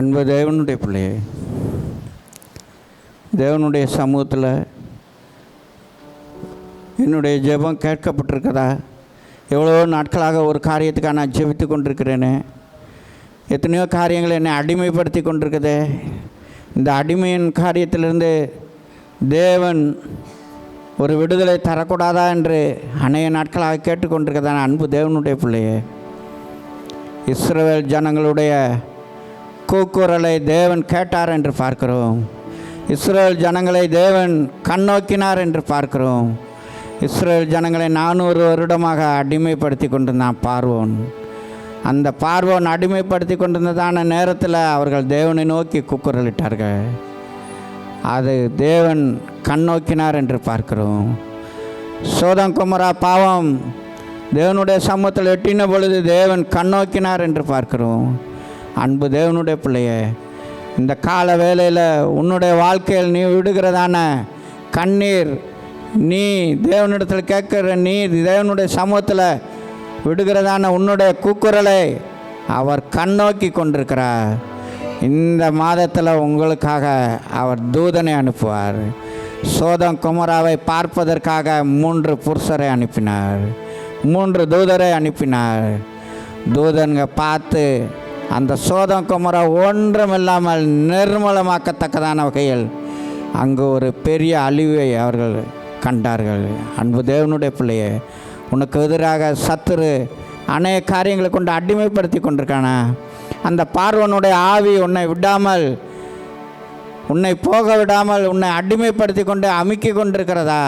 அன்பு தேவனுடைய பிள்ளையே, தேவனுடைய சமூகத்தில் என்னுடைய ஜெபம் கேட்கப்பட்டிருக்கதா? எவ்வளோ நாட்களாக ஒரு காரியத்துக்காக நான் ஜெபித்து கொண்டிருக்கிறேனே, எத்தனையோ காரியங்கள் என்னை அடிமைப்படுத்தி கொண்டிருக்குதே. இந்த அடிமையின் காரியத்திலிருந்து தேவன் ஒரு விடுதலை தரக்கூடாதா என்று அநேக நாட்களாக கேட்டுக்கொண்டிருக்கதான அன்பு தேவனுடைய பிள்ளையே, இஸ்ரவேல் ஜனங்களுடைய கூக்குரலை தேவன் கேட்டார் என்று பார்க்கிறோம். இஸ்ரவேல் ஜனங்களை தேவன் கண்ணோக்கினார் என்று பார்க்கிறோம். இஸ்ரவேல் ஜனங்களை 400 வருடமாக அடிமைப்படுத்தி கொண்டிருந்தான் பார்வோன். அந்த பார்வோன் அடிமைப்படுத்தி கொண்டிருந்ததான நேரத்தில் அவர்கள் தேவனை நோக்கி கூக்குரலிட்டார்கள். அது தேவன் கண்ணோக்கினார் என்று பார்க்கிறோம். சோதம் குமரா பாவம் தேவனுடைய சமூகத்தில் எட்டின பொழுது தேவன் கண்ணோக்கினார் என்று பார்க்கிறோம். அன்பு தேவனுடைய பிள்ளையே, இந்த கால வேளையில் உன்னுடைய வாழ்க்கையில் நீ விடுகிறதான கண்ணீர், நீ தேவனிடத்தில் கேட்குற நீ தேவனுடைய சமூகத்தில் விடுகிறதான உன்னுடைய கூக்குரலை அவர் கண்ணோக்கி கொண்டிருக்கிறார். இந்த மாதத்தில் உங்களுக்காக அவர் தூதனை அனுப்புவார். சோதம் குமராவை பார்ப்பதற்காக 3 புருஷரை அனுப்பினார், 3 தூதரை அனுப்பினார். தூதன்க பார்த்து அந்த சோதம் குமரா ஒன்றுமில்லாமல் நிர்மூலமாக்கத்தக்கதான வகையில் அங்கு ஒரு பெரிய அழிவை அவர்கள் கண்டார்கள். அன்பு தேவனுடைய பிள்ளையே, உனக்கு எதிராக சத்துரு அநேக காரியங்களை கொண்டு அடிமைப்படுத்தி கொண்டிருக்கானா? அந்த பார்வனுடைய ஆவி உன்னை விடாமல், உன்னை போக விடாமல் உன்னை அடிமைப்படுத்தி கொண்டு அமுக்கி கொண்டிருக்கிறதா?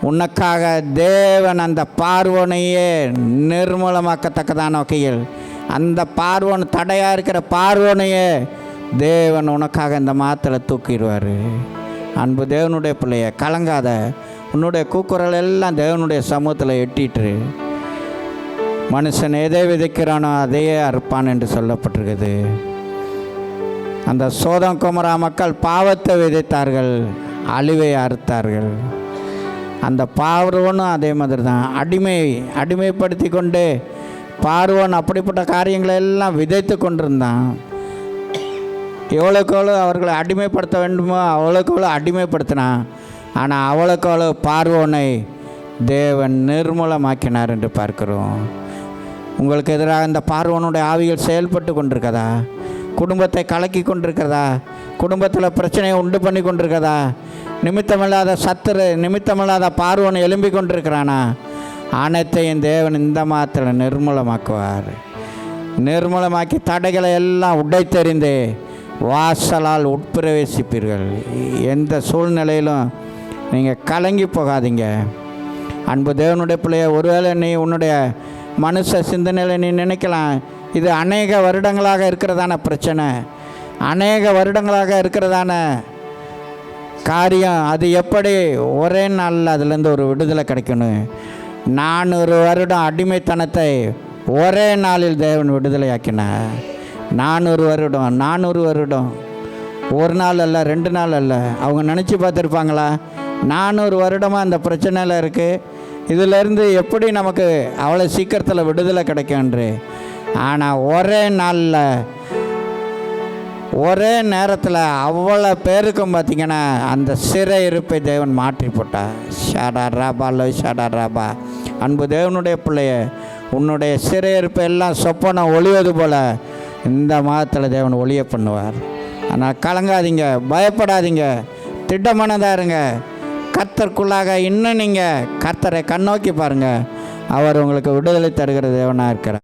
உனக்காக தேவன் அந்த பார்வனையே நிர்மூலமாக்கத்தக்கதான வகையில், அந்த பார்வன் தடையாக இருக்கிற பார்வனையே தேவன் உனக்காக இந்த மாதத்தில் தூக்கிடுவார். அன்பு தேவனுடைய பிள்ளைய, கலங்காத. உன்னுடைய கூக்குரல் எல்லாம் தேவனுடைய சமூகத்தில் எட்டிட்டு, மனுஷன் எதை விதைக்கிறானோ அதையே அறுப்பான் என்று சொல்லப்பட்டிருக்குது. அந்த சோதம் குமரா மக்கள் பாவத்தை விதைத்தார்கள், அழிவை அறுத்தார்கள். அந்த பார்வோனும் அதே மாதிரி தான் அடிமைப்படுத்தி கொண்டு பார்வோன் அப்படிப்பட்ட காரியங்களை எல்லாம் விதைத்து கொண்டிருந்தான். எவ்வளோக்கு எவ்வளோ அவர்களை அடிமைப்படுத்த வேண்டுமோ அவ்வளோக்கு எவ்வளோ அடிமைப்படுத்தினான். ஆனால் அவ்வளோக்கு அவ்வளோ பார்வோனை தேவன் நிர்மூலமாக்கினார் என்று பார்க்கிறோம். உங்களுக்கு எதிராக இந்த பார்வோனுடைய ஆவிகள் செயல்பட்டு கொண்டிருக்கதா? குடும்பத்தை கலக்கி கொண்டிருக்கிறதா? குடும்பத்தில் பிரச்சனையை உண்டு பண்ணி கொண்டிருக்கிறதா? நிமித்தமில்லாத சத்துரு, நிமித்தமில்லாத பார்வோன் எழும்பி கொண்டிருக்கிறானா? அனைத்தையும் தேவன் இந்த மாதத்தில் நிர்மூலமாக்குவார். நிர்மூலமாக்கி தடைகளை எல்லாம் உடைத்தெறிந்து வாசலால் உட்பிரவேசிப்பீர்கள். எந்த சூழ்நிலையிலும் நீங்கள் கலங்கி போகாதீங்க. அன்பு தேவனுடைய பிள்ளைய, ஒருவேளை நீ உன்னுடைய மனுஷ சிந்தனையில் நீ நினைக்கலாம், இது அநேக வருடங்களாக இருக்கிறதான பிரச்சனை, அநேக வருடங்களாக இருக்கிறதான காரியம், அது எப்படி ஒரே நாளில் அதுலேருந்து ஒரு விடுதலை கிடைக்கணும்? 400 வருடம் அடிமைத்தனத்தை ஒரே நாளில் தேவன் விடுதலையாக்கினார். 400 வருடம், ஒரு நாள் அல்ல, 2 நாள் அல்ல. அவங்க நினச்சி பார்த்துருப்பாங்களா? 400 வருடமாக அந்த பிரச்சனையில் இருக்குது, இதிலேருந்து எப்படி நமக்கு அவ்வளோ சீக்கிரத்தில் விடுதலை கிடைக்கும்ன்று. ஆனால் ஒரே நாளில், ஒரே நேரத்தில் அவ்வளோ பேருக்கும் பார்த்திங்கன்னா அந்த சிறை இருப்பை தேவன் மாற்றி போட்டார். ஷாடா ராபா லோ ஷாடா ராபா. அன்பு தேவனுடைய பிள்ளைய, உன்னுடைய சிறை இருப்பை எல்லாம் சொப்பனம் ஒளிவது போல் இந்த மாதத்தில் தேவன் ஒளிய பண்ணுவார். ஆனால் கலங்காதீங்க, பயப்படாதீங்க, திட்டமானதாக இருங்க. கர்த்தருக்குள்ளாக இன்னும் நீங்கள் கர்த்தரை கண்ணோக்கி பாருங்கள். அவர் உங்களுக்கு விடுதலை தருகிற தேவனாக இருக்கிறார்.